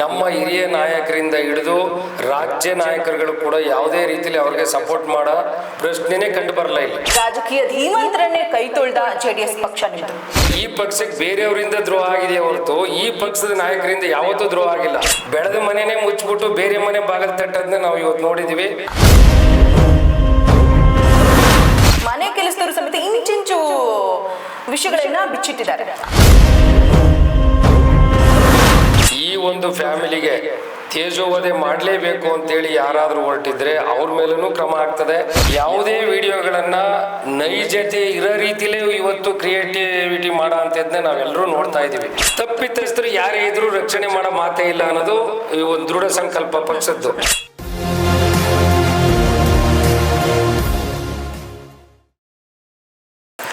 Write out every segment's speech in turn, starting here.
ನಮ್ಮ ಹಿರಿಯ ನಾಯಕರಿಂದ ಹಿಡಿದು ರಾಜ್ಯ ನಾಯಕರುಗಳು ಕೂಡ ಯಾವುದೇ ರೀತಿಯಲ್ಲಿ ಅವರಿಗೆ ಸಪೋರ್ಟ್ ಮಾಡೋ ಪ್ರಶ್ನೆನೇ ಕಂಡು ಬರಲ್ಲ ಇಲ್ಲ. ರಾಜಕೀಯ ಧೀಮಂತರನ್ನೇ ಕೈ ತೊಳೆದ ಜೆಡಿಎಸ್ ಪಕ್ಷ ನಿಮ್ದು. ಈ ಪಕ್ಷಕ್ಕೆ ಬೇರೆಯವರಿಂದ ದ್ರೋಹ ಆಗಿದೆ ಹೊರತು ಈ ಪಕ್ಷದ ನಾಯಕರಿಂದ ಯಾವತ್ತೂ ದ್ರೋಹ ಆಗಿಲ್ಲ. ಬೆಳೆದ ಮನೆನೇ ಮುಚ್ಚಿಬಿಟ್ಟು ಬೇರೆ ಮನೆ ಬಾಗಿಲು ತಟ್ಟೋದನ್ನ ನಾವು ಇವತ್ತು ನೋಡಿದೀವಿ. ಮನೆ ಕೆಲಸದವರು ಸಮೇತ ಇಂಚಿಂಚು ವಿಷಯಗಳನ್ನ ಬಿಚ್ಚಿಟ್ಟಿದ್ದಾರೆ. ಈ ಒಂದು ಫ್ಯಾಮಿಲಿಗೆ ತೇಜೋವಧೆ ಮಾಡಲೇಬೇಕು ಅಂತೇಳಿ ಯಾರಾದರೂ ಹೊರಟಿದ್ರೆ ಅವ್ರ ಮೇಲೂ ಕ್ರಮ ಆಗ್ತದೆ. ಯಾವುದೇ ವಿಡಿಯೋಗಳನ್ನ ನೈಜತೆ ಇರೋ ರೀತಿಲೇ ಇವತ್ತು ಕ್ರಿಯೇಟಿವಿಟಿ ಮಾಡೋ ಅಂತದ್ನ ನಾವೆಲ್ಲರೂ ನೋಡ್ತಾ ಇದ್ದೀವಿ. ತಪ್ಪಿತಸ್ಥರು ಯಾರೇ ಇದ್ರೂ ರಕ್ಷಣೆ ಮಾಡೋ ಮಾತೇ ಇಲ್ಲ ಅನ್ನೋದು ಒಂದು ದೃಢ ಸಂಕಲ್ಪ ಪಕ್ಷದ್ದು.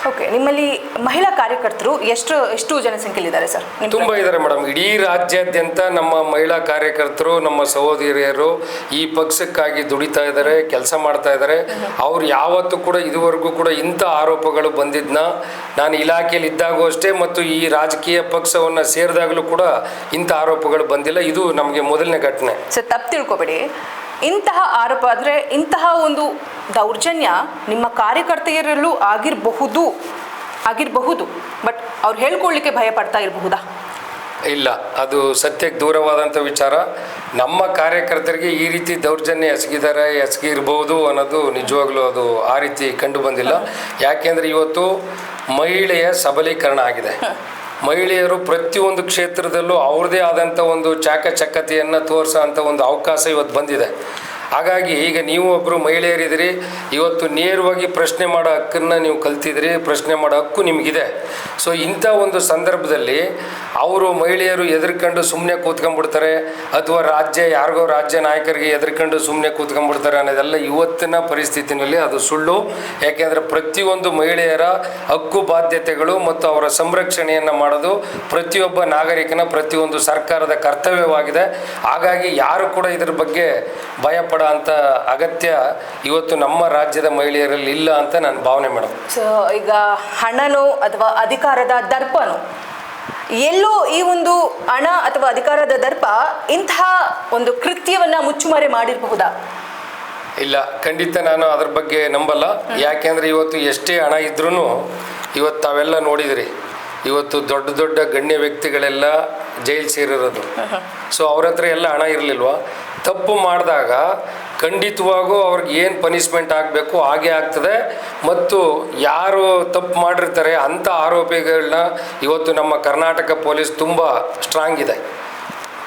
ಓಕೆ, ನಿಮ್ಮಲ್ಲಿ ಮಹಿಳಾ ಕಾರ್ಯಕರ್ತರು ಎಷ್ಟು ಜನಸಂಖ್ಯೆಯಲ್ಲಿದ್ದಾರೆ ಸರ್? ತುಂಬಾ ಇದ್ದಾರೆ ಮೇಡಮ್. ಇಡೀ ರಾಜ್ಯಾದ್ಯಂತ ನಮ್ಮ ಮಹಿಳಾ ಕಾರ್ಯಕರ್ತರು, ನಮ್ಮ ಸಹೋದರಿಯರು ಈ ಪಕ್ಷಕ್ಕಾಗಿ ದುಡಿತಾ ಇದ್ದಾರೆ, ಕೆಲಸ ಮಾಡ್ತಾ ಇದ್ದಾರೆ. ಅವ್ರು ಯಾವತ್ತೂ ಕೂಡ ಇದುವರೆಗೂ ಕೂಡ ಇಂಥ ಆರೋಪಗಳು ಬಂದಿದ್ನ ನಾನು ಇಲಾಖೆಯಲ್ಲಿ ಇದ್ದಾಗೂ ಅಷ್ಟೇ ಮತ್ತು ಈ ರಾಜಕೀಯ ಪಕ್ಷವನ್ನು ಸೇರಿದಾಗಲೂ ಕೂಡ ಇಂಥ ಆರೋಪಗಳು ಬಂದಿಲ್ಲ. ಇದು ನಮಗೆ ಮೊದಲನೇ ಘಟನೆ. ಸರ್, ತಪ್ಪು ತಿಳ್ಕೊಬೇಡಿ. ಇಂತಹ ಆರೋಪ ಅಂದರೆ ಇಂತಹ ಒಂದು ದೌರ್ಜನ್ಯ ನಿಮ್ಮ ಕಾರ್ಯಕರ್ತೆಯರಲ್ಲೂ ಆಗಿರಬಹುದು, ಬಟ್ ಅವ್ರು ಹೇಳ್ಕೊಳ್ಳಿಕ್ಕೆ ಭಯ ಪಡ್ತಾ ಇರಬಹುದಾ? ಇಲ್ಲ, ಅದು ಸತ್ಯಕ್ಕೆ ದೂರವಾದಂಥ ವಿಚಾರ. ನಮ್ಮ ಕಾರ್ಯಕರ್ತರಿಗೆ ಈ ರೀತಿ ದೌರ್ಜನ್ಯ ಎಸಗಿರ್ಬೋದು ಅನ್ನೋದು ನಿಜವಾಗ್ಲೂ ಅದು ಆ ರೀತಿ ಕಂಡು ಬಂದಿಲ್ಲ. ಯಾಕೆಂದರೆ ಇವತ್ತು ಮಹಿಳೆಯ ಸಬಲೀಕರಣ ಆಗಿದೆ. ಮಹಿಳೆಯರು ಪ್ರತಿಯೊಂದು ಕ್ಷೇತ್ರದಲ್ಲೂ ಅವ್ರದ್ದೇ ಆದಂಥ ಒಂದು ಚಾಕಚಕ್ಯತೆಯನ್ನು ತೋರಿಸೋ ಅಂಥ ಒಂದು ಅವಕಾಶ ಇವತ್ತು ಬಂದಿದೆ. ಹಾಗಾಗಿ ಈಗ ನೀವು ಒಬ್ಬರು ಮಹಿಳೆಯರಿದ್ದೀರಿ, ಇವತ್ತು ನೇರವಾಗಿ ಪ್ರಶ್ನೆ ಮಾಡೋ ಹಕ್ಕನ್ನು ನೀವು ಕಲ್ತಿದ್ರಿ, ಪ್ರಶ್ನೆ ಮಾಡೋ ಹಕ್ಕು ನಿಮಗಿದೆ. ಸೊ ಇಂಥ ಒಂದು ಸಂದರ್ಭದಲ್ಲಿ ಅವರು ಮಹಿಳೆಯರು ಎದುರ್ಕೊಂಡು ಸುಮ್ಮನೆ ಕೂತ್ಕೊಂಡ್ಬಿಡ್ತಾರೆ ಅಥವಾ ಯಾರಿಗೋ ರಾಜ್ಯ ನಾಯಕರಿಗೆ ಎದುರ್ಕೊಂಡು ಸುಮ್ಮನೆ ಕೂತ್ಕೊಂಡ್ಬಿಡ್ತಾರೆ ಅನ್ನೋದೆಲ್ಲ ಇವತ್ತಿನ ಪರಿಸ್ಥಿತಿನಲ್ಲಿ ಅದು ಸುಳ್ಳು. ಯಾಕೆಂದರೆ ಪ್ರತಿಯೊಂದು ಮಹಿಳೆಯರ ಹಕ್ಕು ಬಾಧ್ಯತೆಗಳು ಮತ್ತು ಅವರ ಸಂರಕ್ಷಣೆಯನ್ನು ಮಾಡೋದು ಪ್ರತಿಯೊಬ್ಬ ನಾಗರಿಕನ ಪ್ರತಿಯೊಂದು ಸರ್ಕಾರದ ಕರ್ತವ್ಯವಾಗಿದೆ. ಹಾಗಾಗಿ ಯಾರು ಕೂಡ ಇದ್ರ ಬಗ್ಗೆ ಭಯಪಡ ಅಂತ ಅಗತ್ಯ ಇವತ್ತು ನಮ್ಮ ರಾಜ್ಯದ ಮಹಿಳೆಯರಲ್ಲಿ ಇಲ್ಲ ಅಂತ ನಾನು ಭಾವನೆ ಮೇಡಮ್. ಸೊ ಈಗ ಹಣನೋ ಅಥವಾ ಅಧಿಕಾರದ ದರ್ಪನೋ, ಎಲ್ಲೋ ಈ ಒಂದು ಹಣ ಅಥವಾ ಅಧಿಕಾರದ ದರ್ಪ ಇಂತಹ ಒಂದು ಕೃತ್ಯವನ್ನ ಮುಚ್ಚುಮರೆ ಮಾಡಿರಬಹುದಾ? ಇಲ್ಲ, ಖಂಡಿತ ನಾನು ಅದ್ರ ಬಗ್ಗೆ ನಂಬಲ್ಲ. ಯಾಕೆಂದರೆ ಇವತ್ತು ಎಷ್ಟೇ ಹಣ ಇದ್ರೂ ಇವತ್ತು ತಾವೆಲ್ಲ ನೋಡಿದ್ರಿ, ಇವತ್ತು ದೊಡ್ಡ ದೊಡ್ಡ ಗಣ್ಯ ವ್ಯಕ್ತಿಗಳೆಲ್ಲ ಜೈಲು ಸೇರಿರೋದು. ಸೊ ಅವ್ರ ಹತ್ರ ಎಲ್ಲ ಹಣ ಇರಲಿಲ್ವಾ? ತಪ್ಪು ಮಾಡಿದಾಗ ಖಂಡಿತವಾಗೂ ಅವ್ರಿಗೆ ಏನು ಪನಿಷ್ಮೆಂಟ್ ಆಗಬೇಕು ಹಾಗೆ ಆಗ್ತದೆ. ಮತ್ತು ಯಾರು ತಪ್ಪು ಮಾಡಿರ್ತಾರೆ ಅಂಥ ಆರೋಪಿಗಳನ್ನ ಇವತ್ತು ನಮ್ಮ ಕರ್ನಾಟಕ ಪೊಲೀಸ್ ತುಂಬ ಸ್ಟ್ರಾಂಗ್ ಇದೆ.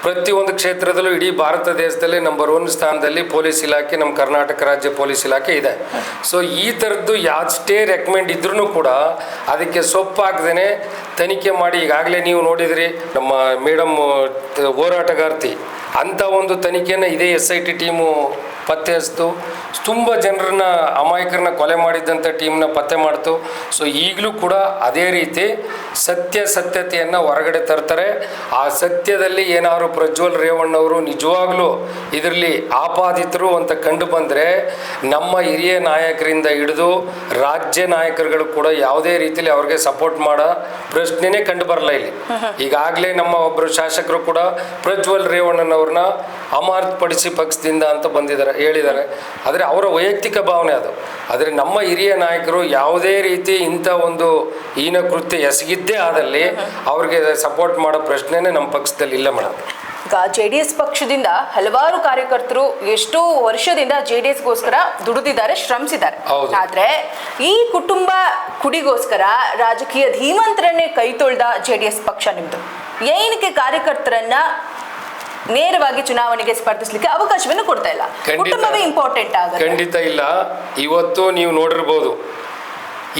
ಪ್ರತಿಯೊಂದು ಕ್ಷೇತ್ರದಲ್ಲೂ ಇಡೀ ಭಾರತ ದೇಶದಲ್ಲಿ ನಂಬರ್ 1 ಸ್ಥಾನದಲ್ಲಿ ಪೊಲೀಸ್ ಇಲಾಖೆ, ನಮ್ಮ ಕರ್ನಾಟಕ ರಾಜ್ಯ ಪೊಲೀಸ್ ಇಲಾಖೆ ಇದೆ. ಸೊ ಈ ಥರದ್ದು ಯಾಷ್ಟೇ ರೆಕಮೆಂಡ್ ಇದ್ರೂ ಕೂಡ ಅದಕ್ಕೆ ಸೊಪ್ಪಾಗ್ದೇ ತನಿಖೆ ಮಾಡಿ, ಈಗಾಗಲೇ ನೀವು ನೋಡಿದ್ರಿ ನಮ್ಮ ಮೇಡಮ್ ಹೋರಾಟಗಾರ್ತಿ, ಅಂಥ ಒಂದು ತನಿಖೆಯನ್ನು ಇದೇ SIT ಟೀಮು ಪತ್ತೆ ಹಚ್ಚಿತು. ತುಂಬ ಜನರನ್ನ, ಅಮಾಯಕರನ್ನ ಕೊಲೆ ಮಾಡಿದ್ದಂಥ ಟೀಮ್ನ ಪತ್ತೆ ಮಾಡ್ತು. ಸೊ ಈಗಲೂ ಕೂಡ ಅದೇ ರೀತಿ ಸತ್ಯತೆಯನ್ನು ಹೊರಗಡೆ ತರ್ತಾರೆ. ಆ ಸತ್ಯದಲ್ಲಿ ಏನಾದ್ರು ಪ್ರಜ್ವಲ್ ರೇವಣ್ಣವರು ನಿಜವಾಗ್ಲೂ ಇದರಲ್ಲಿ ಆಪಾದಿತರು ಅಂತ ಕಂಡು ಬಂದರೆ ನಮ್ಮ ಹಿರಿಯ ನಾಯಕರಿಂದ ಹಿಡಿದು ರಾಜ್ಯ ನಾಯಕರುಗಳು ಕೂಡ ಯಾವುದೇ ರೀತಿಯಲ್ಲಿ ಅವ್ರಿಗೆ ಸಪೋರ್ಟ್ ಮಾಡೋ ಪ್ರಶ್ನೆನೇ ಕಂಡು ಬರಲ್ಲ ಇಲ್ಲಿ. ಈಗಾಗಲೇ ನಮ್ಮ ಒಬ್ಬರು ಶಾಸಕರು ಕೂಡ ಪ್ರಜ್ವಲ್ ರೇವಣ್ಣನವ್ರನ್ನ ಅಮಾನತುಪಡಿಸಿ ಪಕ್ಷದಿಂದ ಅಂತ ಹೇಳಿದ್ದಾರೆ. ಆದರೆ ಅವರ ವೈಯಕ್ತಿಕ ಭಾವನೆ ಅದು. ಆದರೆ ನಮ್ಮ ಹಿರಿಯ ನಾಯಕರು ಯಾವುದೇ ರೀತಿ ಇಂಥ ಒಂದು ಹೀನ ಕೃತ್ಯ ಎಸಗಿದ್ದೇ ಆದಲ್ಲಿ ಅವ್ರಿಗೆ ಸಪೋರ್ಟ್ ಮಾಡೋ ಪ್ರಶ್ನೆನೇ ನಮ್ಮ ಪಕ್ಷದಲ್ಲಿ ಇಲ್ಲ ಮೇಡಮ್. ಈಗ JDS ಪಕ್ಷದಿಂದ ಹಲವಾರು ಕಾರ್ಯಕರ್ತರು ಎಷ್ಟೋ ವರ್ಷದಿಂದ JDSಗೋಸ್ಕರ ದುಡಿದಿದ್ದಾರೆ, ಶ್ರಮಿಸಿದ್ದಾರೆ. ಆದ್ರೆ ಈ ಕುಟುಂಬ ಕುಡಿಗೋಸ್ಕರ ರಾಜಕೀಯ ಧೀಮಂತರನ್ನೇ ಕೈ ತೊಳೆದ JDS ಪಕ್ಷ ನಿಮ್ದು. ಏನಕ್ಕೆ ಕಾರ್ಯಕರ್ತರನ್ನ ನೇರವಾಗಿ ಚುನಾವಣೆಗೆ ಸ್ಪರ್ಧಿಸಲಿಕ್ಕೆ ಅವಕಾಶವನ್ನು ಕೊಡ್ತಾ ಇಲ್ಲ? ಕುಟುಂಬವೇ ಇಂಪಾರ್ಟೆಂಟ್ ಆಗುತ್ತೆ. ಖಂಡಿತ ಇಲ್ಲ. ಇವತ್ತು ನೀವು ನೋಡಿರ್ಬೋದು,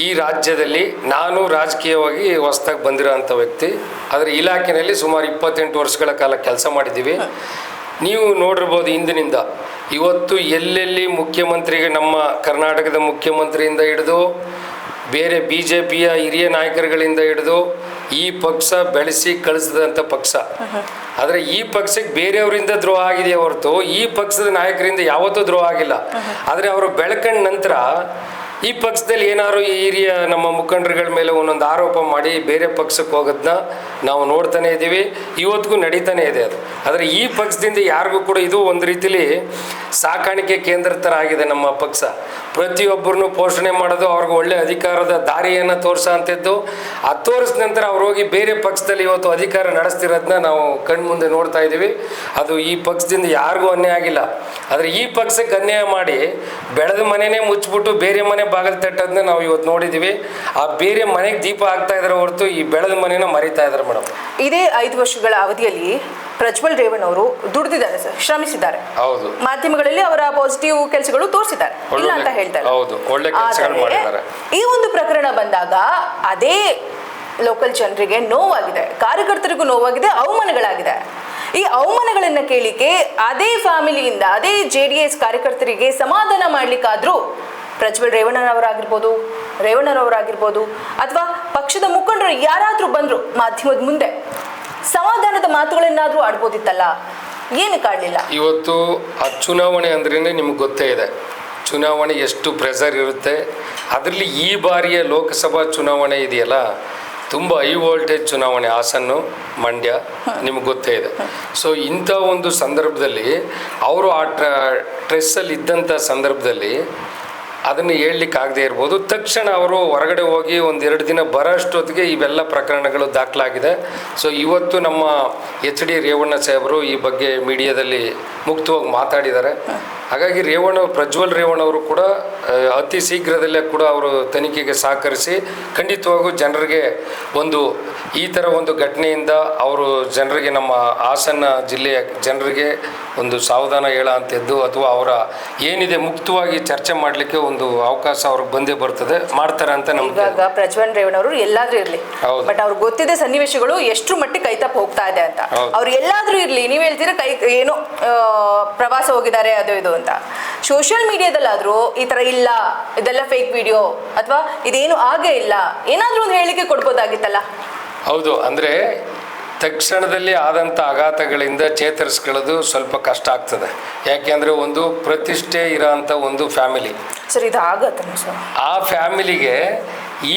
ಈ ರಾಜ್ಯದಲ್ಲಿ ನಾನು ರಾಜಕೀಯವಾಗಿ ಹೊಸದಾಗಿ ಬಂದಿರೋ ಅಂಥ ವ್ಯಕ್ತಿ. ಆದರೆ ಇಲಾಖೆಯಲ್ಲಿ ಸುಮಾರು 28 ವರ್ಷಗಳ ಕಾಲ ಕೆಲಸ ಮಾಡಿದ್ದೀವಿ. ನೀವು ನೋಡಿರ್ಬೋದು, ಹಿಂದಿನಿಂದ ಇವತ್ತು ಎಲ್ಲೆಲ್ಲಿ ಮುಖ್ಯಮಂತ್ರಿಗೆ, ನಮ್ಮ ಕರ್ನಾಟಕದ ಮುಖ್ಯಮಂತ್ರಿಯಿಂದ ಹಿಡಿದು ಬೇರೆ BJPಯ ಹಿರಿಯ ನಾಯಕರುಗಳಿಂದ ಹಿಡಿದು ಈ ಪಕ್ಷ ಬೆಳೆಸಿ ಕಳಿಸಿದಂಥ ಪಕ್ಷ. ಆದರೆ ಈ ಪಕ್ಷಕ್ಕೆ ಬೇರೆಯವರಿಂದ ದ್ರೋಹ ಆಗಿದೆ ಹೊರತು ಈ ಪಕ್ಷದ ನಾಯಕರಿಂದ ಯಾವತ್ತೂ ದ್ರೋಹ ಆಗಿಲ್ಲ. ಆದರೆ ಅವರು ಬೆಳ್ಕೊಂಡ ನಂತರ ಈ ಪಕ್ಷದಲ್ಲಿ ಏನಾದ್ರು ಈ ಹಿರಿಯ ನಮ್ಮ ಮುಖಂಡರುಗಳ ಮೇಲೆ ಒಂದೊಂದು ಆರೋಪ ಮಾಡಿ ಬೇರೆ ಪಕ್ಷಕ್ಕೆ ಹೋಗೋದನ್ನ ನಾವು ನೋಡ್ತಾನೆ ಇದ್ದೀವಿ. ಇವತ್ತಿಗೂ ನಡೀತಾನೆ ಇದೆ ಅದು. ಆದರೆ ಈ ಪಕ್ಷದಿಂದ ಯಾರಿಗೂ ಕೂಡ ಇದು ಒಂದು ರೀತಿಲಿ ಸಾಕಾಣಿಕೆ ಕೇಂದ್ರ ಥರ ಆಗಿದೆ ನಮ್ಮ ಪಕ್ಷ. ಪ್ರತಿಯೊಬ್ಬರನ್ನು ಪೋಷಣೆ ಮಾಡೋದು, ಅವ್ರಿಗೆ ಒಳ್ಳೆ ಅಧಿಕಾರದ ದಾರಿಯನ್ನು ತೋರಿಸೋ ಅಂಥದ್ದು. ಅದು ತೋರಿಸಿದ ನಂತರ ಅವ್ರು ಹೋಗಿ ಬೇರೆ ಪಕ್ಷದಲ್ಲಿ ಇವತ್ತು ಅಧಿಕಾರ ನಡೆಸ್ತಿರೋದನ್ನ ನಾವು ಕಣ್ಮುಂದೆ ನೋಡ್ತಾ ಇದ್ದೀವಿ. ಅದು ಈ ಪಕ್ಷದಿಂದ ಯಾರಿಗೂ ಅನ್ಯಾಯ ಆಗಿಲ್ಲ. ಆದರೆ ಈ ಪಕ್ಷಕ್ಕೆ ಅನ್ಯಾಯ ಮಾಡಿ ಬೆಳೆದ ಮನೆಯೇ ಮುಚ್ಚಿಬಿಟ್ಟು ಬೇರೆ ಮನೆ ಬಾಗಿಲು ತಟ್ಟೋದನ್ನ ನಾವು ಇವತ್ತು ನೋಡಿದ್ದೀವಿ. ಆ ಬೇರೆ ಮನೆಗೆ ದೀಪ ಹಾಕ್ತಾ ಇದ್ದಾರೆ ಹೊರತು ಈ ಬೆಳೆದ ಮನೆನ ಮರಿತಾ ಇದ್ದಾರೆ ಮೇಡಮ್. ಇದೇ 5 ವರ್ಷಗಳ ಅವಧಿಯಲ್ಲಿ ಪ್ರಜ್ವಲ್ ರೇವಣ್ಣ ಅವರು ದುಡಿದಿದ್ದಾರೆ ಸರ್, ಶ್ರಮಿಸಿದ್ದಾರೆ. ಹೌದು, ಮಾಧ್ಯಮಗಳಲ್ಲಿ ಅವರ ಪಾಸಿಟಿವ್ ಕೆಲಸಗಳು ತೋರಿಸಿದ್ದಾರೆ, ಇಲ್ಲ ಅಂತ ಹೇಳ್ತಾರೆ. ಹೌದು, ಒಳ್ಳೆ ಕೆಲಸಗಳು ಮಾಡಿದ್ದಾರೆ. ಈ ಒಂದು ಪ್ರಕರಣ ಬಂದಾಗ ಅದೇ ಲೋಕಲ್ ಜನರಿಗೆ ನೋವಾಗಿದೆ, ಕಾರ್ಯಕರ್ತರಿಗೂ ನೋವಾಗಿದೆ, ಅವಮಾನಗಳಾಗಿದೆ. ಈ ಅವಮಾನಗಳನ್ನ ಕೇಳಿಕೆ ಅದೇ ಫ್ಯಾಮಿಲಿಯಿಂದ ಅದೇ JDS ಕಾರ್ಯಕರ್ತರಿಗೆ ಸಮಾಧಾನ ಮಾಡ್ಲಿಕ್ಕಾದ್ರೂ ಪ್ರಜ್ವಲ್ ರೇವಣ್ಣನವರಾಗಿರ್ಬೋದು ಅಥವಾ ಪಕ್ಷದ ಮುಖಂಡರು ಯಾರಾದ್ರೂ ಬಂದ್ರು ಮಾಧ್ಯಮದ ಮುಂದೆ ಸಮಾಧಾನದ ಮಾತುಗಳನ್ನಾದ್ರೂ ಆಡ್ಬೋದಿತ್ತಲ್ಲ, ಏನಕ್ಕೆ ಆಡಲಿಲ್ಲ? ಇವತ್ತು ಆ ಚುನಾವಣೆ ಅಂದ್ರೇ ನಿಮ್ಗೆ ಗೊತ್ತೇ ಇದೆ, ಚುನಾವಣೆ ಎಷ್ಟು ಪ್ರೆಷರ್ ಇರುತ್ತೆ. ಅದರಲ್ಲಿ ಈ ಬಾರಿಯ ಲೋಕಸಭಾ ಚುನಾವಣೆ ಇದೆಯಲ್ಲ, ತುಂಬ ಹೈ ವೋಲ್ಟೇಜ್ ಚುನಾವಣೆ. ಹಾಸನ್ನು, ಮಂಡ್ಯ ನಿಮ್ಗೆ ಗೊತ್ತೇ ಇದೆ. ಸೊ ಇಂಥ ಒಂದು ಸಂದರ್ಭದಲ್ಲಿ ಅವರು ಆ ಸ್ಟ್ರೆಸ್ಸಲ್ಲಿ ಇದ್ದಂಥ ಸಂದರ್ಭದಲ್ಲಿ ಅದನ್ನು ಹೇಳಲಿಕ್ಕಾಗದೇ ಇರ್ಬೋದು. ತಕ್ಷಣ ಅವರು ಹೊರಗಡೆ ಹೋಗಿ 1-2 ದಿನ ಬರೋಷ್ಟೊತ್ತಿಗೆ ಇವೆಲ್ಲ ಪ್ರಕರಣಗಳು ದಾಖಲಾಗಿದೆ. ಸೊ ಇವತ್ತು ನಮ್ಮ HD ರೇವಣ್ಣ ಸಾಹೇಬರು ಈ ಬಗ್ಗೆ ಮೀಡಿಯಾದಲ್ಲಿ ಮುಕ್ತವಾಗಿ ಮಾತಾಡಿದ್ದಾರೆ. ಹಾಗಾಗಿ ಪ್ರಜ್ವಲ್ ರೇವಣ್ಣ ಅವರು ಕೂಡ ಅತಿ ಶೀಘ್ರದಲ್ಲೇ ಕೂಡ ಅವರು ತನಿಖೆಗೆ ಸಹಕರಿಸಿ ಖಂಡಿತವಾಗೂ ಜನರಿಗೆ ಈ ಥರ ಒಂದು ಘಟನೆಯಿಂದ ಅವರು ಜನರಿಗೆ, ನಮ್ಮ ಹಾಸನ ಜಿಲ್ಲೆಯ ಜನರಿಗೆ ಒಂದು ಸಾವಧಾನ ಹೇಳೋ ಅಂಥದ್ದು ಅಥವಾ ಅವರ ಏನಿದೆ ಮುಕ್ತವಾಗಿ ಚರ್ಚೆ ಮಾಡಲಿಕ್ಕೆ ಒಂದು ಅವಕಾಶ ಅವ್ರಿಗೆ ಬಂದೇ ಬರ್ತದೆ, ಮಾಡ್ತಾರೆ ಅಂತ ನಮ್ಗೆ. ಇವಾಗ ಪ್ರಜ್ವಲ್ ರೇವಣ್ಣ ಅವರು ಎಲ್ಲಾದ್ರೂ ಇರ್ಲಿ, ಬಟ್ ಅವ್ರಿಗೆ ಗೊತ್ತಿದೆ ಸನ್ನಿವೇಶಗಳು ಎಷ್ಟು ಮಟ್ಟಿಗೆ ಕೈತಪ್ಪ ಹೋಗ್ತಾ ಇದೆ ಅಂತ. ಅವ್ರು ಎಲ್ಲಾದ್ರೂ ಇರ್ಲಿ, ನೀವು ಹೇಳ್ತೀರಾ ಏನೋ ಪ್ರವಾಸ ಹೋಗಿದ್ದಾರೆ ಅದು ಇದು ಅಂತ. ಸೋಷಿಯಲ್ ಮೀಡಿಯಾದಲ್ಲಾದ್ರೂ ಈ ತರ ಇಲ್ಲ, ಇದೆಲ್ಲ ಫೇಕ್ ವಿಡಿಯೋ ಅಥವಾ ಇದೇನು ಆಗೇ ಇಲ್ಲ, ಏನಾದ್ರೂ ಒಂದು ಹೇಳಿಕೆ ಕೊಡ್ಬೋದಾಗಿತ್ತಲ್ಲ. ಹೌದು, ಅಂದರೆ ತಕ್ಷಣದಲ್ಲಿ ಆದಂಥ ಆಘಾತಗಳಿಂದ ಚೇತರಿಸ್ಕೊಳ್ಳೋದು ಸ್ವಲ್ಪ ಕಷ್ಟ ಆಗ್ತದೆ. ಯಾಕೆಂದರೆ ಒಂದು ಪ್ರತಿಷ್ಠೆ ಇರೋಂಥ ಒಂದು ಫ್ಯಾಮಿಲಿ ಸರ್, ಇದು ಆಗತ್ತೆ ಸರ್. ಆ ಫ್ಯಾಮಿಲಿಗೆ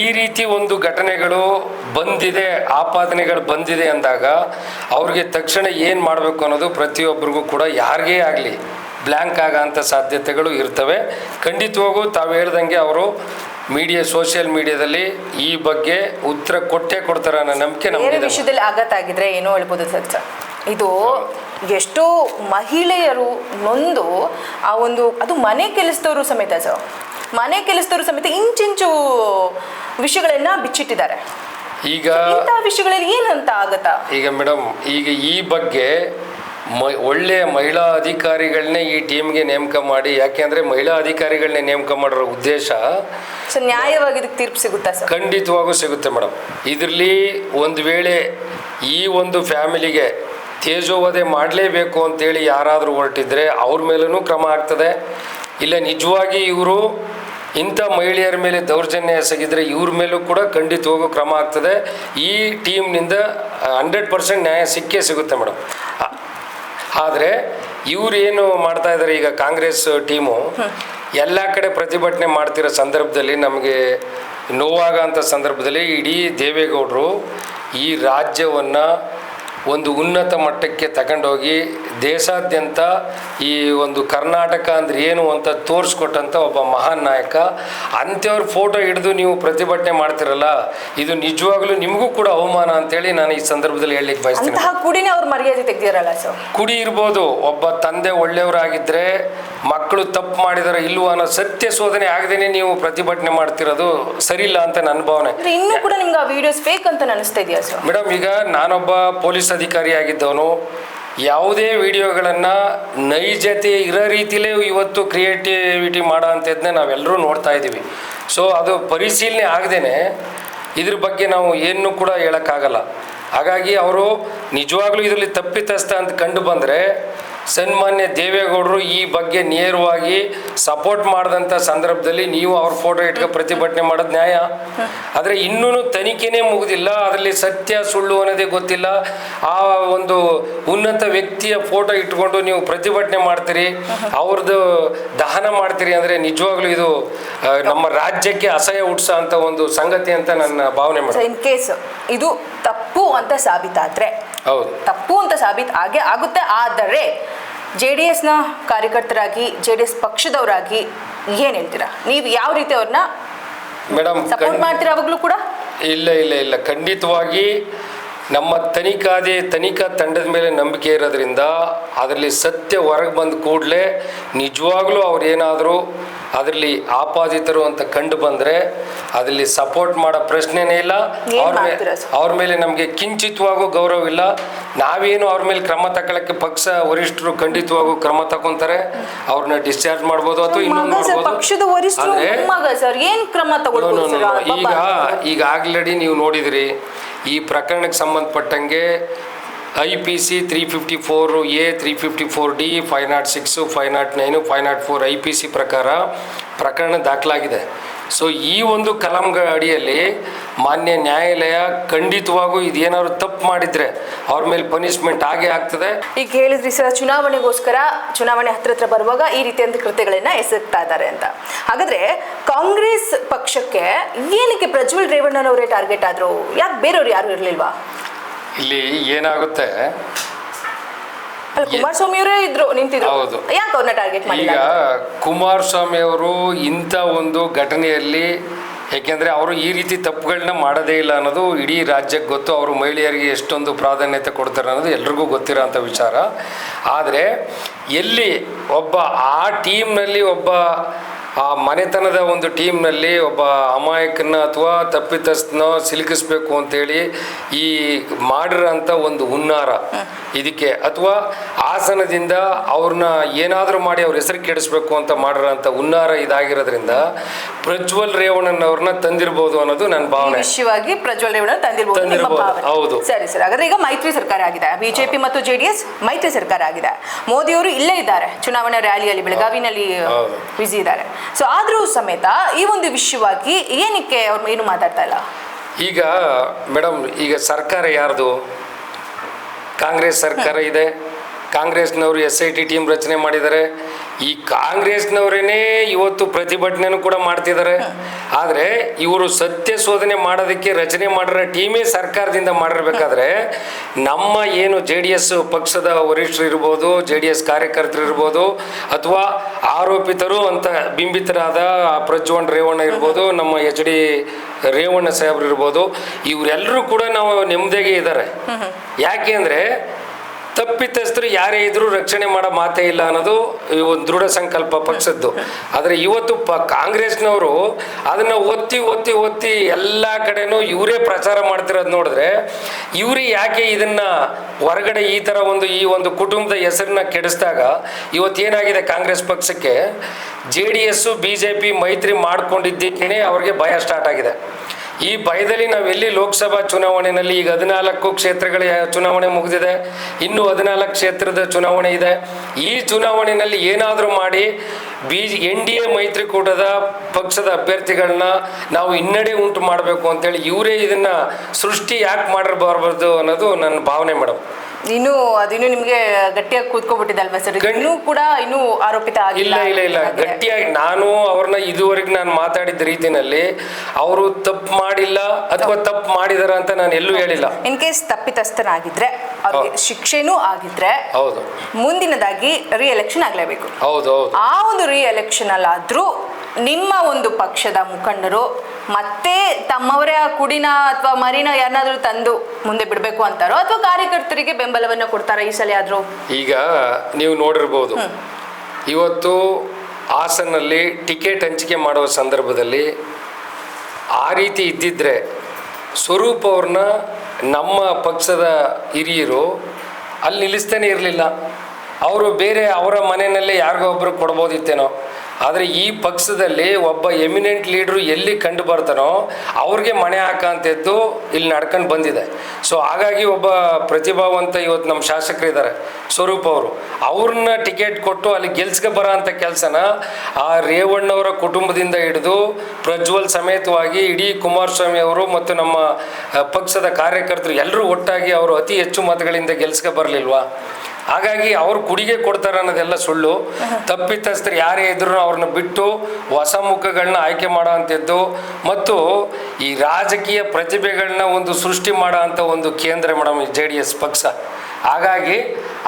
ಈ ರೀತಿ ಒಂದು ಘಟನೆಗಳು ಬಂದಿದೆ, ಆಪಾದನೆಗಳು ಬಂದಿದೆ ಅಂದಾಗ ಅವ್ರಿಗೆ ತಕ್ಷಣ ಏನು ಮಾಡಬೇಕು ಅನ್ನೋದು ಪ್ರತಿಯೊಬ್ಬರಿಗೂ ಕೂಡ, ಯಾರಿಗೇ ಆಗಲಿ ಬ್ಲ್ಯಾಂಕ್ ಆಗೋಂಥ ಸಾಧ್ಯತೆಗಳು ಇರ್ತವೆ. ಖಂಡಿತವಾಗೂ ತಾವು ಹೇಳ್ದಂಗೆ ಅವರು ಸೋಷಿಯಲ್ ಮೀಡಿಯಾದಲ್ಲಿ ಈ ಬಗ್ಗೆ ಉತ್ತರ ಕೊಡ್ತಾರೆ ಅನ್ನೋ ನಂಬಿಕೆ ನಮಗೆ. ವಿಷಯದಲ್ಲಿ ಆಘಾತ ಆಗಿದ್ರೆ ಏನೋ ಹೇಳ್ಬೋದು ಸರ್. ಇದು ಎಷ್ಟೋ ಮಹಿಳೆಯರು ನೊಂದು ಅದು ಮನೆ ಕೆಲಸದವರು ಸಮೇತ ಇಂಚಿಂಚು ವಿಷಯಗಳನ್ನ ಬಿಚ್ಚಿಟ್ಟಿದ್ದಾರೆ. ಈಗ ಇಂಥ ವಿಷಯಗಳಲ್ಲಿ ಏನಂತ ಆಗತ್ತಾ? ಈಗ ಮೇಡಮ್, ಈ ಬಗ್ಗೆ ಒಳ್ಳೆಯ ಮಹಿಳಾ ಅಧಿಕಾರಿಗಳನ್ನೇ ಈ ಟೀಮ್ಗೆ ನೇಮಕ ಮಾಡಿ, ಯಾಕೆಂದರೆ ಮಹಿಳಾ ಅಧಿಕಾರಿಗಳನ್ನೇ ನೇಮಕ ಮಾಡಿರೋ ಉದ್ದೇಶ ನ್ಯಾಯವಾಗಿ ತೀರ್ಪು ಸಿಗುತ್ತಾ ಸರ್? ಖಂಡಿತವಾಗೂ ಸಿಗುತ್ತೆ ಮೇಡಮ್. ಇದರಲ್ಲಿ ಒಂದು ವೇಳೆ ಈ ಒಂದು ಫ್ಯಾಮಿಲಿಗೆ ತೇಜೋವಧೆ ಮಾಡಲೇಬೇಕು ಅಂತೇಳಿ ಯಾರಾದರೂ ಹೊರಟಿದ್ರೆ ಅವ್ರ ಮೇಲೂ ಕ್ರಮ ಆಗ್ತದೆ. ಇಲ್ಲ ನಿಜವಾಗಿ ಇವರು ಇಂಥ ಮಹಿಳೆಯರ ಮೇಲೆ ದೌರ್ಜನ್ಯ ಎಸಗಿದ್ರೆ ಇವ್ರ ಮೇಲೂ ಕೂಡ ಖಂಡಿತವಾಗೂ ಕ್ರಮ ಆಗ್ತದೆ. ಈ ಟೀಮ್ನಿಂದ 100% ನ್ಯಾಯ ಸಿಗುತ್ತೆ ಮೇಡಮ್. ಆದರೆ ಇವ್ರು ಏನು ಮಾಡ್ತಾ ಇದ್ದಾರೆ, ಈಗ ಕಾಂಗ್ರೆಸ್ ಟೀಮು ಎಲ್ಲ ಕಡೆ ಪ್ರತಿಭಟನೆ ಮಾಡ್ತಿರೋ ಸಂದರ್ಭದಲ್ಲಿ ನಮಗೆ ನೋವಾಗೋಂಥ ಸಂದರ್ಭದಲ್ಲಿ ಇಡೀ ದೇವೇಗೌಡರು ಈ ರಾಜ್ಯವನ್ನು ಒಂದು ಉನ್ನತ ಮಟ್ಟಕ್ಕೆ ತಗೊಂಡೋಗಿ ದೇಶಾದ್ಯಂತ ಈ ಒಂದು ಕರ್ನಾಟಕ ಅಂದ್ರೆ ಏನು ಅಂತ ತೋರಿಸ್ಕೊಟ್ಟಂಥ ಒಬ್ಬ ಮಹಾನ್ ನಾಯಕ. ಅಂಥವ್ರ ಫೋಟೋ ಹಿಡಿದು ನೀವು ಪ್ರತಿಭಟನೆ ಮಾಡ್ತಿರಲ್ಲ, ಇದು ನಿಜವಾಗ್ಲೂ ನಿಮಗೂ ಕೂಡ ಅವಮಾನ ಅಂತೇಳಿ ನಾನು ಈ ಸಂದರ್ಭದಲ್ಲಿ ಹೇಳಲಿಕ್ಕೆ ಬಯಸ್ತೀನಿ. ಕುಡಿನೇ ಅವ್ರ ಮರ್ಯಾದೆ ತೆಗ್ದಿರಲ್ಲ ಸರ್. ಕುಡಿ ಇರ್ಬೋದು, ಒಬ್ಬ ತಂದೆ ಒಳ್ಳೆಯವರಾಗಿದ್ದರೆ ಮಕ್ಕಳು ತಪ್ಪು ಮಾಡಿದಾರೆ ಇಲ್ವಾ ಅನ್ನೋ ಸತ್ಯ ಶೋಧನೆ ಆಗದೇನೆ ನೀವು ಪ್ರತಿಭಟನೆ ಮಾಡ್ತಿರೋದು ಸರಿಯಿಲ್ಲ ಅಂತ ನನ್ನ ಭಾವನೆ. ಇನ್ನೂ ಕೂಡ ನಿಮ್ಗೆ ಆ ವಿಡಿಯೋಸ್ ಫೇಕ್ ಅಂತ ಅನಿಸ್ತಾ ಇದೆಯಾ ಸರ್? ಮೇಡಮ್, ಈಗ ನಾನೊಬ್ಬ ಪೊಲೀಸ್ ಅಧಿಕಾರಿ ಆಗಿದ್ದವನು, ಯಾವುದೇ ವಿಡಿಯೋಗಳನ್ನು ನೈಜತೆ ಇರೋ ರೀತಿಲೇ ಇವತ್ತು ಕ್ರಿಯೇಟಿವಿಟಿ ಮಾಡೋ ಅಂಥದ್ದನ್ನೇ ನಾವೆಲ್ಲರೂ ನೋಡ್ತಾ ಇದ್ದೀವಿ. ಸೊ ಅದು ಪರಿಶೀಲನೆ ಆಗದೇನೆ ಇದ್ರ ಬಗ್ಗೆ ನಾವು ಏನೂ ಕೂಡ ಹೇಳೋಕ್ಕಾಗಲ್ಲ. ಹಾಗಾಗಿ ಅವರು ನಿಜವಾಗ್ಲೂ ಇದರಲ್ಲಿ ತಪ್ಪಿತಸ್ಥ ಅಂತ ಕಂಡು ಬಂದರೆ ಸನ್ಮಾನ್ಯ ದೇವೇಗೌಡರು ಈ ಬಗ್ಗೆ ನೇರವಾಗಿ ಸಪೋರ್ಟ್ ಮಾಡಿದಂಥ ಸಂದರ್ಭದಲ್ಲಿ ನೀವು ಅವ್ರ ಫೋಟೋ ಇಟ್ಕೊ ಪ್ರತಿಭಟನೆ ಮಾಡೋದು ನ್ಯಾಯ. ಆದರೆ ಇನ್ನೂ ತನಿಖೆನೇ ಮುಗಿದಿಲ್ಲ, ಅದರಲ್ಲಿ ಸತ್ಯ ಸುಳ್ಳು ಅನ್ನೋದೇ ಗೊತ್ತಿಲ್ಲ. ಆ ಒಂದು ಉನ್ನತ ವ್ಯಕ್ತಿಯ ಫೋಟೋ ಇಟ್ಕೊಂಡು ನೀವು ಪ್ರತಿಭಟನೆ ಮಾಡ್ತೀರಿ, ಅವ್ರದ್ದು ದಹನ ಮಾಡ್ತೀರಿ ಅಂದರೆ ನಿಜವಾಗ್ಲೂ ಇದು ನಮ್ಮ ರಾಜ್ಯಕ್ಕೆ ಅಸಹ್ಯ ಹುಟ್ಟಿಸೋ ಅಂತ ಒಂದು ಸಂಗತಿ ಅಂತ ನನ್ನ ಭಾವನೆ ಮಾಡಿ. ಇನ್ ಕೇಸ್ ಇದು ತಪ್ಪು ಅಂತ ಸಾಬೀತಾದ್ರೆ ಹೌದು. ತಪ್ಪು ಅಂತ ಸಾಬೀತು ಆಗೇ ಆಗುತ್ತೆ. ಆದರೆ JDS ನ ಕಾರ್ಯಕರ್ತರಾಗಿ JDS ಪಕ್ಷದವರಾಗಿ ಏನ್ ಹೇಳ್ತೀರಾ? ನೀವು ಯಾವ ರೀತಿ ಅವ್ರನ್ನ ಮೇಡಮ್ ಸಪೋರ್ಟ್ ಮಾಡ್ತೀರಾ ಅವಾಗ್ಲೂ ಕೂಡ? ಇಲ್ಲ ಖಂಡಿತವಾಗಿ ನಮ್ಮ ತನಿಖಾ ತಂಡದ ಮೇಲೆ ನಂಬಿಕೆ ಇರೋದ್ರಿಂದ ಅದರಲ್ಲಿ ಸತ್ಯ ಹೊರಗೆ ಬಂದ ಕೂಡಲೇ ನಿಜವಾಗ್ಲೂ ಅವ್ರೇನಾದರೂ ಅದರಲ್ಲಿ ಆಪಾದಿತರು ಅಂತ ಕಂಡು ಬಂದರೆ ಅದರಲ್ಲಿ ಸಪೋರ್ಟ್ ಮಾಡೋ ಪ್ರಶ್ನೆನೇ ಇಲ್ಲ. ಅವ್ರ ಮೇಲೆ ನಮಗೆ ಕಿಂಚಿತವಾಗೂ ಗೌರವ ಇಲ್ಲ. ನಾವೇನು ಅವ್ರ ಮೇಲೆ ಕ್ರಮ ತಗೊಳ್ಳಕ್ಕೆ ಪಕ್ಷ ವರಿಷ್ಠರು ಖಂಡಿತವಾಗೂ ಕ್ರಮ ತಗೊಂತಾರೆ. ಅವ್ರನ್ನ ಡಿಸ್ಚಾರ್ಜ್ ಮಾಡ್ಬೋದು ಅಥವಾ ಇನ್ನೊಂದು ಈಗ ಆಲ್ರೆಡಿ ನೀವು ನೋಡಿದ್ರಿ ಈ ಪ್ರಕರಣಕ್ಕೆ ಸಂಬಂಧಪಟ್ಟಂಗೆ IPC 354A 354D 506 509 504 IPC ಪ್ರಕರಣ ದಾಖಲಾಗಿದೆ. ಸೊ ಈ ಒಂದು ಕಲಂಗಳ ಅಡಿಯಲ್ಲಿ ಮಾನ್ಯ ನ್ಯಾಯಾಲಯ ಖಂಡಿತವಾಗೂ ಇದೇನಾದ್ರು ತಪ್ಪು ಮಾಡಿದ್ರೆ ಅವ್ರ ಮೇಲೆ ಪನಿಷ್ಮೆಂಟ್ ಆಗೇ ಆಗ್ತದೆ. ಈಗ ಹೇಳಿದ್ರಿ ಸರ್, ಚುನಾವಣೆ ಹತ್ರ ಬರುವಾಗ ಈ ರೀತಿಯಂತ ಕೃತ್ಯಗಳನ್ನ ಎಸಗ್ತಾ ಇದ್ದಾರೆ ಅಂತ. ಹಾಗಾದ್ರೆ ಕಾಂಗ್ರೆಸ್ ಪಕ್ಷಕ್ಕೆ ಏನಕ್ಕೆ ಪ್ರಜ್ವಲ್ ರೇವಣ್ಣನವರೇ ಟಾರ್ಗೆಟ್ ಆದ್ರು? ಯಾಕೆ ಬೇರೆಯವ್ರು ಯಾರು ಇರ್ಲಿಲ್ವಾ? ಇಲ್ಲಿ ಏನಾಗುತ್ತೆ, ಕುಮಾರಸ್ವಾಮಿ ಅವರೇ ಇದ್ರು ನಿಂತಿದ್ರು, ಹೌದು, ಯಾಕೆ ಅವ್ರನ್ನ ಟಾರ್ಗೆಟ್ ಮಾಡಿ? ಈಗ ಕುಮಾರಸ್ವಾಮಿ ಅವರು ಇಂಥ ಒಂದು ಘಟನೆಯಲ್ಲಿ, ಏಕೆಂದರೆ ಅವರು ಈ ರೀತಿ ತಪ್ಪುಗಳನ್ನ ಮಾಡೋದೇ ಇಲ್ಲ ಅನ್ನೋದು ಇಡೀ ರಾಜ್ಯಕ್ಕೆ ಗೊತ್ತು. ಅವರು ಮಹಿಳೆಯರಿಗೆ ಎಷ್ಟೊಂದು ಪ್ರಾಧಾನ್ಯತೆ ಕೊಡ್ತಾರೆ ಅನ್ನೋದು ಎಲ್ರಿಗೂ ಗೊತ್ತಿರೋ ಅಂಥ ವಿಚಾರ. ಆದರೆ ಎಲ್ಲಿ ಒಬ್ಬ ಆ ಟೀಮ್ನಲ್ಲಿ ಒಬ್ಬ ಆ ಮನೆತನದ ಒಂದು ಟೀಮ್ನಲ್ಲಿ ಒಬ್ಬ ಅಮಾಯಕನ ಅಥವಾ ತಪ್ಪಿತಸ್ಥನೋ ಸಿಲುಕಿಸ್ಬೇಕು ಅಂತೇಳಿ ಈ ಮಾಡಿರೋಂಥ ಒಂದು ಹುನ್ನಾರ ಇದಕ್ಕೆ, ಅಥವಾ ಆಸನದಿಂದ ಅವ್ರನ್ನ ಏನಾದರೂ ಮಾಡಿ ಅವ್ರ ಹೆಸರು ಕೆಡಿಸ್ಬೇಕು ಅಂತ ಮಾಡಿರೋಂಥ ಹುನ್ನಾರ ಇದಾಗಿರೋದ್ರಿಂದ ಪ್ರಜ್ವಲ್ ರೇವಣ್ಣನವ್ರನ್ನ ತಂದಿರ್ಬೋದು ಅನ್ನೋದು ನನ್ನ ಭಾವನೆ. ವಿಶೇಷವಾಗಿ ಪ್ರಜ್ವಲ್ ರೇವಣ್ಣ ತಂದಿರ್ಬೋದು. ಹೌದು, ಸರಿ ಸರ್. ಹಾಗಾದ್ರೆ ಈಗ ಮೈತ್ರಿ ಸರ್ಕಾರ ಆಗಿದೆ, ಬಿಜೆಪಿ ಮತ್ತು JDS ಮೈತ್ರಿ ಸರ್ಕಾರ ಆಗಿದೆ. ಮೋದಿ ಅವರು ಇಲ್ಲೇ ಇದ್ದಾರೆ, ಚುನಾವಣಾ ರ್ಯಾಲಿಯಲ್ಲಿ ಬೆಳಗಾವಿನಲ್ಲಿ ಬ್ಯುಸಿ ಇದ್ದಾರೆ. ಸೊ ಆದ್ರೂ ಸಮೇತ ಈ ಒಂದು ವಿಷಯವಾಗಿ ಏನಕ್ಕೆ ಅವ್ರು ಏನು ಮಾತಾಡ್ತಾ ಇಲ್ಲ? ಈಗ ಮೇಡಮ್, ಈಗ ಸರ್ಕಾರ ಯಾರ್ದು? ಕಾಂಗ್ರೆಸ್ ಸರ್ಕಾರ ಇದೆ. ಕಾಂಗ್ರೆಸ್ನವರು SIT ಟೀಮ್ ರಚನೆ ಮಾಡಿದ್ದಾರೆ. ಈ ಕಾಂಗ್ರೆಸ್ನವರೇನೇ ಇವತ್ತು ಪ್ರತಿಭಟನೆನೂ ಕೂಡ ಮಾಡ್ತಿದ್ದಾರೆ. ಆದರೆ ಇವರು ಸತ್ಯ ಶೋಧನೆ ಮಾಡೋದಕ್ಕೆ ರಚನೆ ಮಾಡಿರೋ ಟೀಮೇ ಸರ್ಕಾರದಿಂದ ಮಾಡಿರ್ಬೇಕಾದ್ರೆ ನಮ್ಮ ಏನು JDS ಪಕ್ಷದ ವರಿಷ್ಠರು ಇರ್ಬೋದು, JDS ಕಾರ್ಯಕರ್ತರು ಇರ್ಬೋದು, ಅಥವಾ ಆರೋಪಿತರು ಅಂತ ಬಿಂಬಿತರಾದ ಪ್ರಜ್ವಲ್ ರೇವಣ್ಣ ಇರ್ಬೋದು, ನಮ್ಮ HD ರೇವಣ್ಣ ಸಾಹೇಬ್ರು ಇರ್ಬೋದು, ಇವರೆಲ್ಲರೂ ಕೂಡ ನಾವು ನೆಮ್ಮದಿಗೆ ಇದ್ದಾರೆ. ಯಾಕೆ ಅಂದರೆ ತಪ್ಪಿತಸ್ಥರು ಯಾರೇ ಇದ್ರೂ ರಕ್ಷಣೆ ಮಾಡೋ ಮಾತೇ ಇಲ್ಲ ಅನ್ನೋದು ಒಂದು ದೃಢ ಸಂಕಲ್ಪ ಪಕ್ಷದ್ದು. ಆದರೆ ಇವತ್ತು ಕಾಂಗ್ರೆಸ್ನವರು ಅದನ್ನು ಒತ್ತಿ ಎಲ್ಲ ಕಡೆನೂ ಇವರೇ ಪ್ರಚಾರ ಮಾಡ್ತಿರೋದು ನೋಡಿದ್ರೆ, ಇವರೇ ಯಾಕೆ ಇದನ್ನ ಹೊರಗಡೆ ಈ ಥರ ಈ ಒಂದು ಕುಟುಂಬದ ಹೆಸರನ್ನ ಕೆಡಿಸಿದಾಗ ಇವತ್ತೇನಾಗಿದೆ ಕಾಂಗ್ರೆಸ್ ಪಕ್ಷಕ್ಕೆ, JDS BJP ಮೈತ್ರಿ ಮಾಡ್ಕೊಂಡಿದ್ದಕ್ಕೇ ಅವ್ರಿಗೆ ಭಯ ಸ್ಟಾರ್ಟ್ ಆಗಿದೆ. ಈ ಭಯದಲ್ಲಿ ನಾವೆಲ್ಲಿ ಲೋಕಸಭಾ ಚುನಾವಣೆಯಲ್ಲಿ ಈಗ 14 ಕ್ಷೇತ್ರಗಳ ಚುನಾವಣೆ ಮುಗಿದಿದೆ, ಇನ್ನೂ 14 ಕ್ಷೇತ್ರದ ಚುನಾವಣೆ ಇದೆ. ಈ ಚುನಾವಣೆಯಲ್ಲಿ ಏನಾದರೂ ಮಾಡಿ NDA ಮೈತ್ರಿಕೂಟದ ಪಕ್ಷದ ಅಭ್ಯರ್ಥಿಗಳನ್ನ ನಾವು ಹಿನ್ನಡೆ ಉಂಟು ಮಾಡಬೇಕು ಅಂತೇಳಿ ಇವರೇ ಇದನ್ನ ಸೃಷ್ಟಿ ಯಾಕೆ ಮಾಡಿರಬಾರ್ದು ಅನ್ನೋದು ನನ್ನ ಭಾವನೆ ಮೇಡಮ್. ಇನ್ನು ನಿಮ್ಗೆ ಗಟ್ಟಿಯಾಗಿ ಕೂತ್ಕೊಬಿಟ್ಟಿದಲ್ವಾ ಸರ್? ಇನ್ನೂ ಆರೋಪಿತ ಇಲ್ಲ ಗಟ್ಟಿಯಾಗಿ ನಾನು ಅವ್ರನ್ನ ಇದುವರೆಗೆ ನಾನು ಮಾತಾಡಿದ ರೀತಿನಲ್ಲಿ ಅವರು ತಪ್ಪು ಮಾಡಿಲ್ಲ ಅಥವಾ ತಪ್ಪು ಮಾಡಿದಾರ ಅಂತ ನಾನು ಎಲ್ಲೂ ಹೇಳಿಲ್ಲ. ಇನ್ ಕೇಸ್ ತಪ್ಪಿತಸ್ಥನಾಗಿದ್ರೆ ಅವ್ರಿಗೆ ಶಿಕ್ಷೆನೂ ಆಗಿದ್ರೆ ಹೌದು, ಮುಂದಿನದಾಗಿ ರಿಎಲೆಕ್ಷನ್ ಆಗ್ಲೇಬೇಕು. ಹೌದು, ಆ ಒಂದು ರಿಎಲೆಕ್ಷನ್ ಅಲ್ಲಾದ್ರೂ ನಿಮ್ಮ ಒಂದು ಪಕ್ಷದ ಮುಖಂಡರು ಮತ್ತೆ ತಮ್ಮವರೇ ಆ ಕುಡಿನ ಅಥವಾ ಮರಿನ ಯಾರನ್ನಾದ್ರೂ ತಂದು ಮುಂದೆ ಬಿಡಬೇಕು ಅಂತಾರೋ ಅಥವಾ ಕಾರ್ಯಕರ್ತರಿಗೆ ಬೆಂಬಲವನ್ನು ಕೊಡ್ತಾರ ಈ ಸಲ ಆದ್ರೂ? ಈಗ ನೀವು ನೋಡಿರ್ಬೋದು, ಇವತ್ತು ಹಾಸನಲ್ಲಿ ಟಿಕೆಟ್ ಹಂಚಿಕೆ ಮಾಡುವ ಸಂದರ್ಭದಲ್ಲಿ ಆ ರೀತಿ ಇದ್ದಿದ್ರೆ ಸ್ವರೂಪ್ ಅವ್ರನ್ನ ನಮ್ಮ ಪಕ್ಷದ ಹಿರಿಯರು ಅಲ್ಲಿ ನಿಲ್ಲಿಸ್ತಾನೆ ಇರಲಿಲ್ಲ. ಅವರು ಬೇರೆ ಅವರ ಮನೆಯಲ್ಲೇ ಯಾರಿಗೋ ಒಬ್ಬರು ಕೊಡ್ಬೋದಿತ್ತೇನೋ. ಆದರೆ ಈ ಪಕ್ಷದಲ್ಲಿ ಒಬ್ಬ ಎಮಿನೆಂಟ್ ಲೀಡ್ರು ಎಲ್ಲಿ ಕಂಡು ಬರ್ತಾನೋ ಅವ್ರಿಗೆ ಮಣೆ ಹಾಕಂತದ್ದು ಇಲ್ಲಿ ನಡ್ಕೊಂಡು ಬಂದಿದೆ. ಸೊ ಹಾಗಾಗಿ ಒಬ್ಬ ಪ್ರತಿಭಾವಂತ ಇವತ್ತು ನಮ್ಮ ಶಾಸಕರಿದ್ದಾರೆ ಸ್ವರೂಪ್ ಅವರು, ಅವ್ರನ್ನ ಟಿಕೆಟ್ ಕೊಟ್ಟು ಅಲ್ಲಿ ಗೆಲ್ಸ್ಗೆ ಬರೋ ಅಂಥ ಕೆಲಸನ ಆ ರೇವಣ್ಣವರ ಕುಟುಂಬದಿಂದ ಹಿಡಿದು ಪ್ರಜ್ವಲ್ ಸಮೇತವಾಗಿ ಇಡೀ ಕುಮಾರಸ್ವಾಮಿ ಅವರು ಮತ್ತು ನಮ್ಮ ಪಕ್ಷದ ಕಾರ್ಯಕರ್ತರು ಎಲ್ಲರೂ ಒಟ್ಟಾಗಿ ಅವರು ಅತಿ ಹೆಚ್ಚು ಮತಗಳಿಂದ ಗೆಲ್ಸ್ಗೆ ಬರಲಿಲ್ವಾ? ಹಾಗಾಗಿ ಅವ್ರು ಕುಡಿಗೆ ಕೊಡ್ತಾರೆ ಅನ್ನೋದೆಲ್ಲ ಸುಳ್ಳು. ತಪ್ಪಿತಸ್ಥರು ಯಾರೇ ಇದ್ರು ಅವ್ರನ್ನ ಬಿಟ್ಟು ಹೊಸ ಮುಖಗಳನ್ನ ಆಯ್ಕೆ ಮಾಡೋ ಅಂಥದ್ದು ಮತ್ತು ಈ ರಾಜಕೀಯ ಪ್ರತಿಭೆಗಳನ್ನ ಒಂದು ಸೃಷ್ಟಿ ಮಾಡೋ ಅಂಥ ಒಂದು ಕೇಂದ್ರ ಮೇಡಮ್ ಈ JDS ಪಕ್ಷ. ಹಾಗಾಗಿ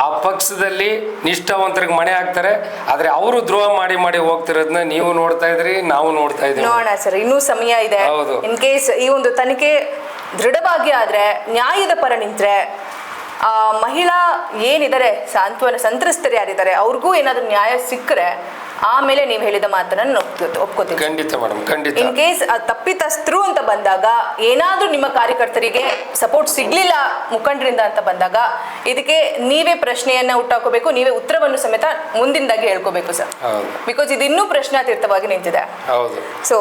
ಆ ಪಕ್ಷದಲ್ಲಿ ನಿಷ್ಠಾವಂತರಿಗೆ ಮಣೆ ಹಾಕ್ತಾರೆ, ಆದರೆ ಅವರು ದ್ರೋಹ ಮಾಡಿ ಹೋಗ್ತಿರೋದನ್ನ ನೀವು ನೋಡ್ತಾ ಇದ್ರಿ, ನಾವು ನೋಡ್ತಾ ಇದ್ದೀವಿ. ನೋಡೋಣ ಸರ್, ಇನ್ನೂ ಸಮಯ ಇದೆ. ಇನ್ ಕೇಸ್ ಈ ಒಂದು ತನಿಖೆ ದೃಢವಾಗಿ ಆದ್ರೆ, ನ್ಯಾಯದ ಪರ ನಿಂತ್ರೆ, ಆ ಮಹಿಳಾ ಏನಿದ್ದಾರೆ ಸಂತ್ರಸ್ತರು ಯಾರಿದ್ದಾರೆ ಅವ್ರಿಗೂ ಏನಾದ್ರೂ ನ್ಯಾಯ ಸಿಕ್ಕರೆ ಆಮೇಲೆ ನೀವು ಹೇಳಿದ ಮಾತನ್ನ ಒಪ್ಕೋತೀನಿ. ಖಂಡಿತ ಮೇಡಮ್, ಖಂಡಿತ. ಇನ್ ಕೇಸ್ ತಪ್ಪಿತಸ್ಥರು ಅಂತ ಬಂದಾಗ, ಏನಾದ್ರೂ ನಿಮ್ಮ ಕಾರ್ಯಕರ್ತರಿಗೆ ಸಪೋರ್ಟ್ ಸಿಗ್ಲಿಲ್ಲ ಮುಖಂಡರಿಂದ ಅಂತ ಬಂದಾಗ, ಇದಕ್ಕೆ ನೀವೇ ಪ್ರಶ್ನೆಯನ್ನ ಹುಟ್ಟಾಕೋಬೇಕು, ನೀವೇ ಉತ್ತರವನ್ನು ಸಮೇತ ಮುಂದಿನದಾಗಿ ಹೇಳ್ಕೋಬೇಕು ಸರ್. ಬಿಕಾಸ್ ಇದು ಇನ್ನೂ ಪ್ರಶ್ನಾತೀರ್ಥವಾಗಿ ನಿಂತಿದೆ. ಹೌದು. ಸೊ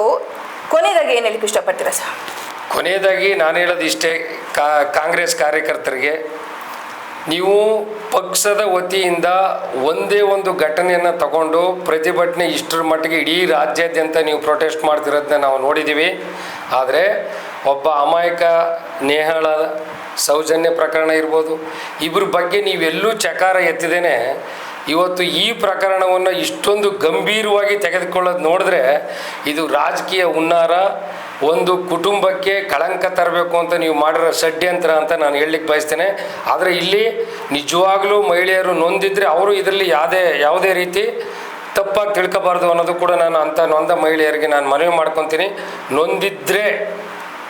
ಕೊನೆಯದಾಗಿ ಏನ್ ಹೇಳಿಕ್ಕೆ ಇಷ್ಟಪಡ್ತೀರಾ ಸರ್? ಕೊನೆಯದಾಗಿ ನಾನು ಹೇಳೋದು ಇಷ್ಟೇ, ಕಾಂಗ್ರೆಸ್ ಕಾರ್ಯಕರ್ತರಿಗೆ, ನೀವು ಪಕ್ಷದ ವತಿಯಿಂದ ಒಂದೇ ಒಂದು ಘಟನೆಯನ್ನು ತಗೊಂಡು ಪ್ರತಿಭಟನೆ ಇಷ್ಟರ ಮಟ್ಟಿಗೆ ಇಡೀ ರಾಜ್ಯಾದ್ಯಂತ ನೀವು ಪ್ರೊಟೆಸ್ಟ್ ಮಾಡ್ತಿರೋದನ್ನ ನಾವು ನೋಡಿದ್ದೀವಿ. ಆದರೆ ಒಬ್ಬ ಅಮಾಯಕ ನೇಹಾಳ ಸೌಜನ್ಯ ಪ್ರಕರಣ ಇರ್ಬೋದು, ಇಬ್ಬರ ಬಗ್ಗೆ ನೀವೆಲ್ಲೂ ಚಕಾರ ಎತ್ತಿದೇನೆ ಇವತ್ತು ಈ ಪ್ರಕರಣವನ್ನು ಇಷ್ಟೊಂದು ಗಂಭೀರವಾಗಿ ತೆಗೆದುಕೊಳ್ಳೋದು ನೋಡಿದ್ರೆ ಇದು ರಾಜಕೀಯ ಹುನ್ನಾರ, ಒಂದು ಕುಟುಂಬಕ್ಕೆ ಕಳಂಕ ತರಬೇಕು ಅಂತ ನೀವು ಮಾಡಿರೋ ಷಡ್ಯಂತ್ರ ಅಂತ ನಾನು ಹೇಳಲಿಕ್ಕೆ ಬಯಸ್ತೇನೆ. ಆದರೆ ಇಲ್ಲಿ ನಿಜವಾಗ್ಲೂ ಮಹಿಳೆಯರು ನೊಂದಿದ್ರೆ ಅವರು ಇದರಲ್ಲಿ ಯಾವುದೇ ರೀತಿ ತಪ್ಪಾಗಿ ತಿಳ್ಕೊಬಾರ್ದು ಅನ್ನೋದು ಕೂಡ ನಾನು ಅಂಥ ನೊಂದ ಮಹಿಳೆಯರಿಗೆ ನಾನು ಮನವಿ ಮಾಡ್ಕೊತೀನಿ. ನೊಂದಿದ್ರೆ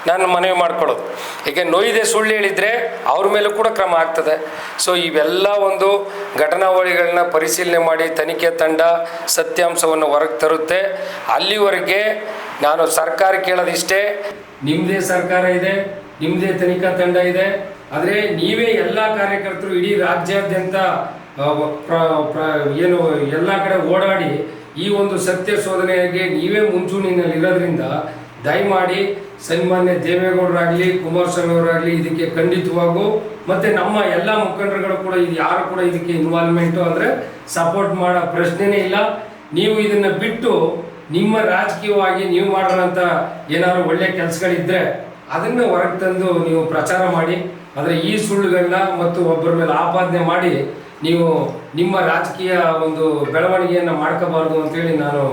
ನಾನು ಮನವಿ ಮಾಡ್ಕೊಳ್ಳೋದು, ಏಕೆ ನೋಯ್ದೆ ಸುಳ್ಳು ಹೇಳಿದರೆ ಅವ್ರ ಮೇಲೂ ಕೂಡ ಕ್ರಮ ಆಗ್ತದೆ. ಸೊ ಇವೆಲ್ಲ ಒಂದು ಘಟನಾವಳಿಗಳನ್ನ ಪರಿಶೀಲನೆ ಮಾಡಿ ತನಿಖೆ ತಂಡ ಸತ್ಯಾಂಶವನ್ನು ಹೊರಗೆ ತರುತ್ತೆ. ಅಲ್ಲಿವರೆಗೆ ನಾನು ಸರ್ಕಾರ ಕೇಳೋದಿಷ್ಟೇ, ನಿಮ್ಮದೇ ಸರ್ಕಾರ ಇದೆ, ನಿಮ್ಮದೇ ತನಿಖಾ ತಂಡ ಇದೆ, ಆದರೆ ನೀವೇ ಎಲ್ಲ ಕಾರ್ಯಕರ್ತರು ಇಡೀ ರಾಜ್ಯಾದ್ಯಂತ ಏನು ಎಲ್ಲ ಕಡೆ ಓಡಾಡಿ ಈ ಒಂದು ಸತ್ಯ ಶೋಧನೆಗೆ ನೀವೇ ಮುಂಚೂಣಿನಲ್ಲಿ ಇರೋದ್ರಿಂದ ದಯಮಾಡಿ ಸನ್ಮಾನ್ಯ ದೇವೇಗೌಡರಾಗಲಿ ಕುಮಾರಸ್ವಾಮಿ ಅವರಾಗಲಿ ಇದಕ್ಕೆ ಖಂಡಿತವಾಗೂ, ಮತ್ತು ನಮ್ಮ ಎಲ್ಲ ಮುಖಂಡರುಗಳು ಕೂಡ ಇದು ಯಾರು ಕೂಡ ಇದಕ್ಕೆ ಇನ್ವಾಲ್ವ್ಮೆಂಟು ಅಂದರೆ ಸಪೋರ್ಟ್ ಮಾಡೋ ಪ್ರಶ್ನೆನೇ ಇಲ್ಲ. ನೀವು ಇದನ್ನು ಬಿಟ್ಟು ನಿಮ್ಮ ರಾಜಕೀಯವಾಗಿ ನೀವು ಮಾಡೋಂಥ ಏನಾದ್ರು ಒಳ್ಳೆ ಕೆಲಸಗಳಿದ್ದರೆ ಅದನ್ನು ಹೊರಗೆ ತಂದು ನೀವು ಪ್ರಚಾರ ಮಾಡಿ. ಆದರೆ ಈ ಸುಳ್ಳುಗಳನ್ನ ಮತ್ತು ಒಬ್ಬರ ಮೇಲೆ ಆಪಾದನೆ ಮಾಡಿ ನೀವು ನಿಮ್ಮ ರಾಜಕೀಯ ಒಂದು ಬೆಳವಣಿಗೆಯನ್ನು ಮಾಡ್ಕೋಬಾರ್ದು ಅಂತೇಳಿ ನಾನು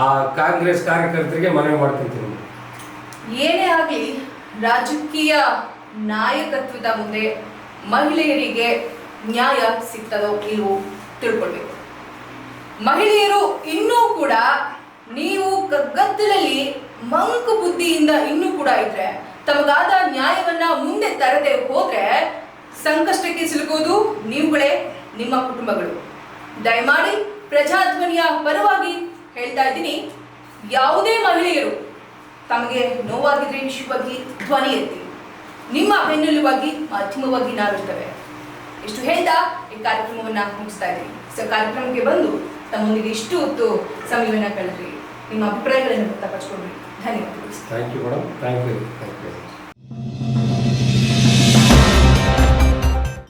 ಆ ಕಾಂಗ್ರೆಸ್ ಕಾರ್ಯಕರ್ತರಿಗೆ ಮನವಿ ಮಾಡ್ಕೊತೀನಿ. ಏನೇ ಆಗಲಿ ರಾಜಕೀಯ ನಾಯಕತ್ವದ ಮುಂದೆ ಮಹಿಳೆಯರಿಗೆ ನ್ಯಾಯ ಸಿಗ್ತದೋ ಇಲ್ವೋ ತಿಳ್ಕೊಳ್ಬೇಕು. ಮಹಿಳೆಯರು ಇನ್ನೂ ಕೂಡ ನೀವು ಕಗ್ಗತ್ತಲಲ್ಲಿ ಮಂಕು ಬುದ್ಧಿಯಿಂದ ಇನ್ನೂ ಕೂಡ ಇದ್ರೆ, ತಮಗಾದ ನ್ಯಾಯವನ್ನ ಮುಂದೆ ತರದೆ ಹೋದ್ರೆ ಸಂಕಷ್ಟಕ್ಕೆ ಸಿಲುಕೋದು ನೀವುಗಳೇ, ನಿಮ್ಮ ಕುಟುಂಬಗಳು. ದಯಮಾಡಿ ಪ್ರಜಾಧ್ವನಿಯ ಪರವಾಗಿ ಹೇಳ್ತಾ ಇದ್ದೀನಿ, ಯಾವುದೇ ಮಹಿಳೆಯರು ತಮಗೆ ನೋವಾಗಿದ್ರೆ ವಿಶ್ವವಾಗಿ ಧ್ವನಿ ಎತ್ತಿ, ನಿಮ್ಮ ಬೆನ್ನೆಲುವಾಗಿ ಮಾಧ್ಯಮವಾಗಿ ನಾವಿರ್ತೇವೆ. ಇಷ್ಟು ಹೇಳ್ತಾ ಈ ಕಾರ್ಯಕ್ರಮವನ್ನ ಮುಗಿಸ್ತಾ ಇದ್ದೀನಿ. ಕಾರ್ಯಕ್ರಮಕ್ಕೆ ಬಂದು ತಮ್ಮೊಂದಿಗೆ ಇಷ್ಟು ಹೊತ್ತು ಸಮಯವನ್ನು ಕಳೆದ್ರಿ, ನಿಮ್ಮ ಅಭಿಪ್ರಾಯಗಳನ್ನು ವ್ಯಕ್ತಪಡಿಸ್ಕೊಂಡ್ರಿ. ಧನ್ಯವಾದಗಳು. Thank you madam, thank you.